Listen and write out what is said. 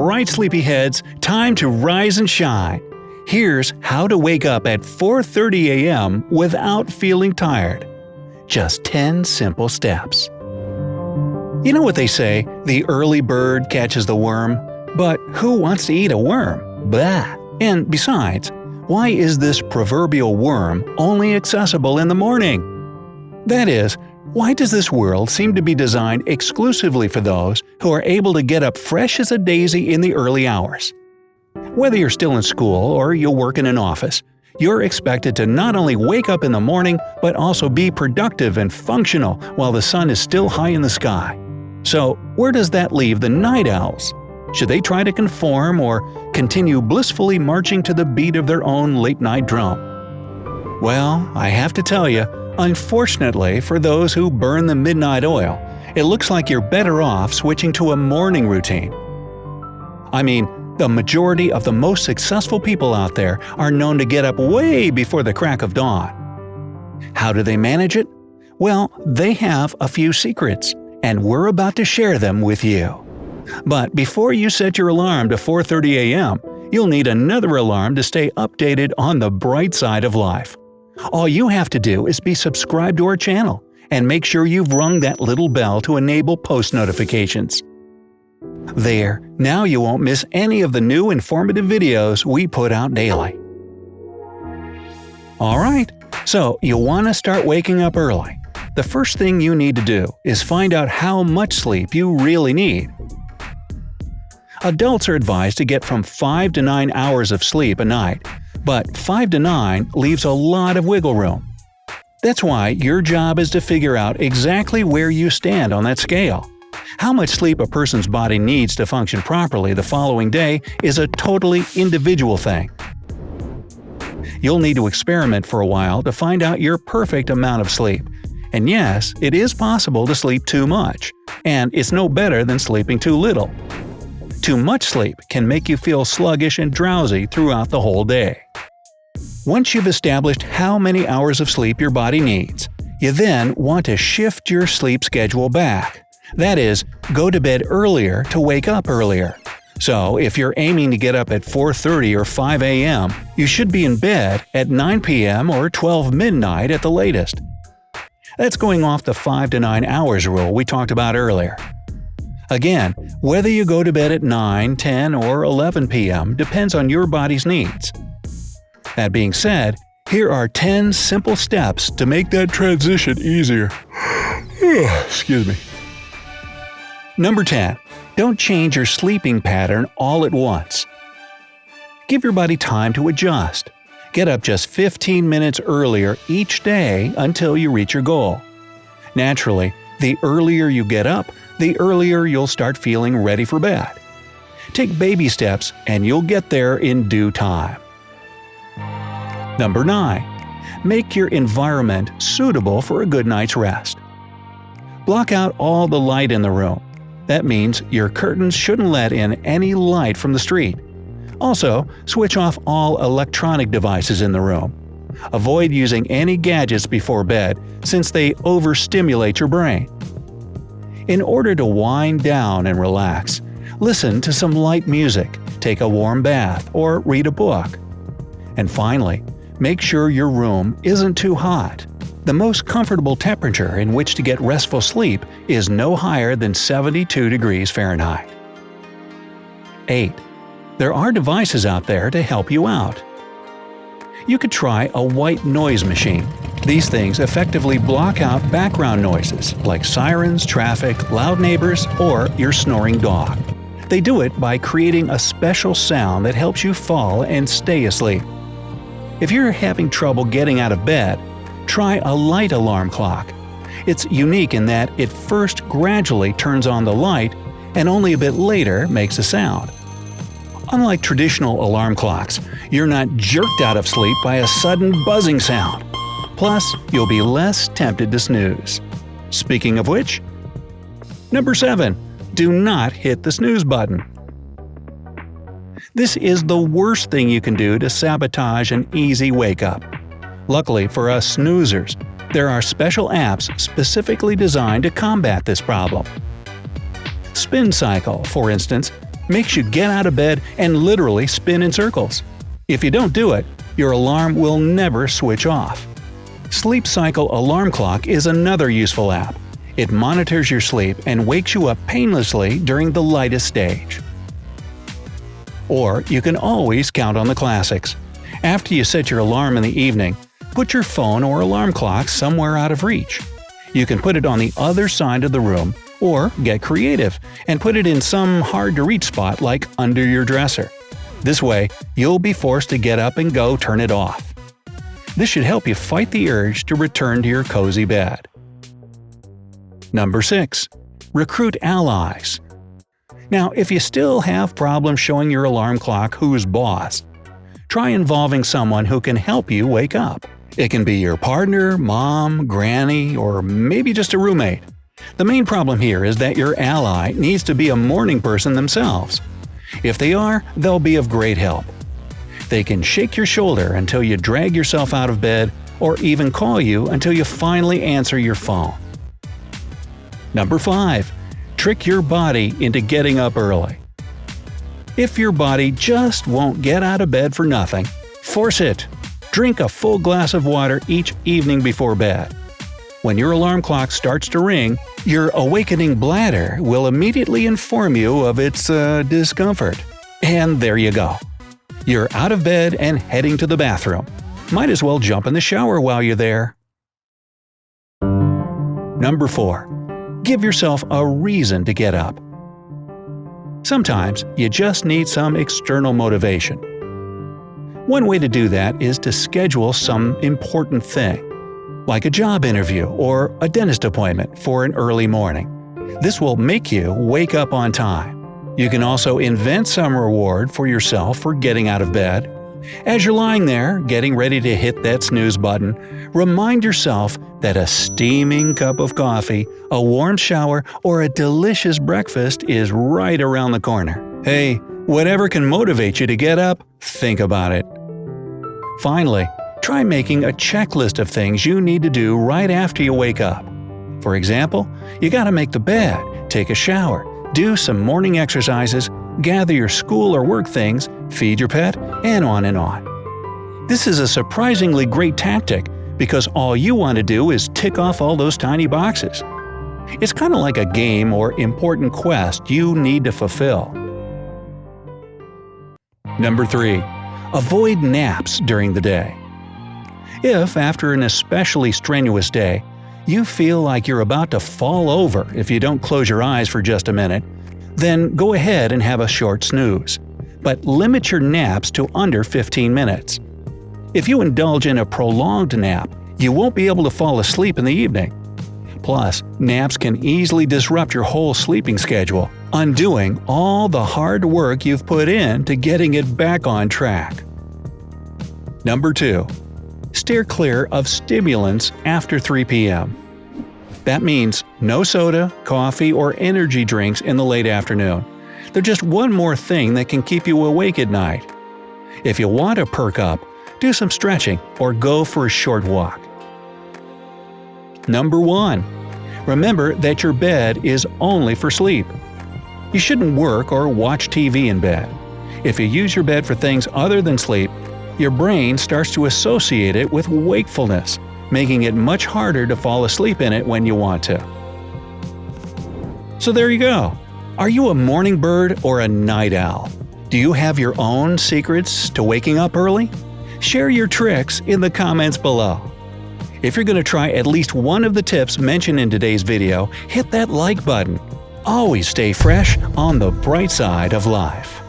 right, sleepyheads, time to rise and shine. Here's how to wake up at 4:30 a.m. without feeling tired. Just 10 simple steps. You know what they say, the early bird catches the worm? But who wants to eat a worm? Blah! And besides, why is this proverbial worm only accessible in the morning? That is, why does this world seem to be designed exclusively for those who are able to get up fresh as a daisy in the early hours? Whether you're still in school or you work in an office, you're expected to not only wake up in the morning but also be productive and functional while the sun is still high in the sky. So, where does that leave the night owls? Should they try to conform or continue blissfully marching to the beat of their own late-night drum? Well, I have to tell you, unfortunately for those who burn the midnight oil, it looks like you're better off switching to a morning routine. I mean, the majority of the most successful people out there are known to get up way before the crack of dawn. How do they manage it? Well, they have a few secrets, and we're about to share them with you. But before you set your alarm to 4:30 a.m., you'll need another alarm to stay updated on the bright side of life. All you have to do is be subscribed to our channel and make sure you've rung that little bell to enable post notifications. There, now you won't miss any of the new informative videos we put out daily. Alright, so you want to start waking up early. The first thing you need to do is find out how much sleep you really need. Adults are advised to get from 5 to 9 hours of sleep a night, but 5 to 9 leaves a lot of wiggle room. That's why your job is to figure out exactly where you stand on that scale. How much sleep a person's body needs to function properly the following day is a totally individual thing. You'll need to experiment for a while to find out your perfect amount of sleep. And yes, it is possible to sleep too much, and it's no better than sleeping too little. Too much sleep can make you feel sluggish and drowsy throughout the whole day. Once you've established how many hours of sleep your body needs, you then want to shift your sleep schedule back. That is, go to bed earlier to wake up earlier. So, if you're aiming to get up at 4:30 or 5 a.m., you should be in bed at 9 p.m. or 12 midnight at the latest. That's going off the 5 to 9 hours rule we talked about earlier. Again, whether you go to bed at 9, 10, or 11 p.m. depends on your body's needs. That being said, here are 10 simple steps to make that transition easier. Excuse me. Number 10. Don't change your sleeping pattern all at once. Give your body time to adjust. Get up just 15 minutes earlier each day until you reach your goal. Naturally, the earlier you get up, the earlier you'll start feeling ready for bed. Take baby steps and you'll get there in due time. Number 9. Make your environment suitable for a good night's rest. Block out all the light in the room. That means your curtains shouldn't let in any light from the street. Also, switch off all electronic devices in the room. Avoid using any gadgets before bed since they overstimulate your brain. In order to wind down and relax, listen to some light music, take a warm bath, or read a book. And finally, make sure your room isn't too hot. The most comfortable temperature in which to get restful sleep is no higher than 72 degrees Fahrenheit. 8. There are devices out there to help you out. You could try a white noise machine. These things effectively block out background noises like sirens, traffic, loud neighbors, or your snoring dog. They do it by creating a special sound that helps you fall and stay asleep. If you're having trouble getting out of bed, try a light alarm clock. It's unique in that it first gradually turns on the light and only a bit later makes a sound. Unlike traditional alarm clocks, you're not jerked out of sleep by a sudden buzzing sound. Plus, you'll be less tempted to snooze. Speaking of which, number 7. Do not hit the snooze button. This is the worst thing you can do to sabotage an easy wake-up. Luckily for us snoozers, there are special apps specifically designed to combat this problem. Spin Cycle, for instance, makes you get out of bed and literally spin in circles. If you don't do it, your alarm will never switch off. Sleep Cycle Alarm Clock is another useful app. It monitors your sleep and wakes you up painlessly during the lightest stage. Or you can always count on the classics. After you set your alarm in the evening, put your phone or alarm clock somewhere out of reach. You can put it on the other side of the room, or get creative and put it in some hard-to-reach spot like under your dresser. This way, you'll be forced to get up and go turn it off. This should help you fight the urge to return to your cozy bed. Number 6. Recruit allies. Now, if you still have problems showing your alarm clock who's boss, try involving someone who can help you wake up. It can be your partner, mom, granny, or maybe just a roommate. The main problem here is that your ally needs to be a morning person themselves. If they are, they'll be of great help. They can shake your shoulder until you drag yourself out of bed, or even call you until you finally answer your phone. Number 5. Trick your body into getting up early. If your body just won't get out of bed for nothing, force it. Drink a full glass of water each evening before bed. When your alarm clock starts to ring, your awakening bladder will immediately inform you of its discomfort. And there you go. You're out of bed and heading to the bathroom. Might as well jump in the shower while you're there. Number 4. Give yourself a reason to get up. Sometimes you just need some external motivation. One way to do that is to schedule some important thing, like a job interview or a dentist appointment for an early morning. This will make you wake up on time. You can also invent some reward for yourself for getting out of bed. As you're lying there, getting ready to hit that snooze button, remind yourself that a steaming cup of coffee, a warm shower, or a delicious breakfast is right around the corner. Hey, whatever can motivate you to get up, think about it. Finally, try making a checklist of things you need to do right after you wake up. For example, you gotta make the bed, take a shower, do some morning exercises, gather your school or work things, feed your pet, and on and on. This is a surprisingly great tactic because all you want to do is tick off all those tiny boxes. It's kind of like a game or important quest you need to fulfill. Number 3. Avoid naps during the day. If, after an especially strenuous day, you feel like you're about to fall over if you don't close your eyes for just a minute, then go ahead and have a short snooze. But limit your naps to under 15 minutes. If you indulge in a prolonged nap, you won't be able to fall asleep in the evening. Plus, naps can easily disrupt your whole sleeping schedule, undoing all the hard work you've put in to getting it back on track. Number 2. Steer clear of stimulants after 3 p.m. That means no soda, coffee, or energy drinks in the late afternoon. They're just one more thing that can keep you awake at night. If you want to perk up, do some stretching or go for a short walk. Number 1. Remember that your bed is only for sleep. You shouldn't work or watch TV in bed. If you use your bed for things other than sleep, your brain starts to associate it with wakefulness, making it much harder to fall asleep in it when you want to. So there you go. Are you a morning bird or a night owl? Do you have your own secrets to waking up early? Share your tricks in the comments below. If you're going to try at least one of the tips mentioned in today's video, hit that like button. Always stay fresh on the bright side of life.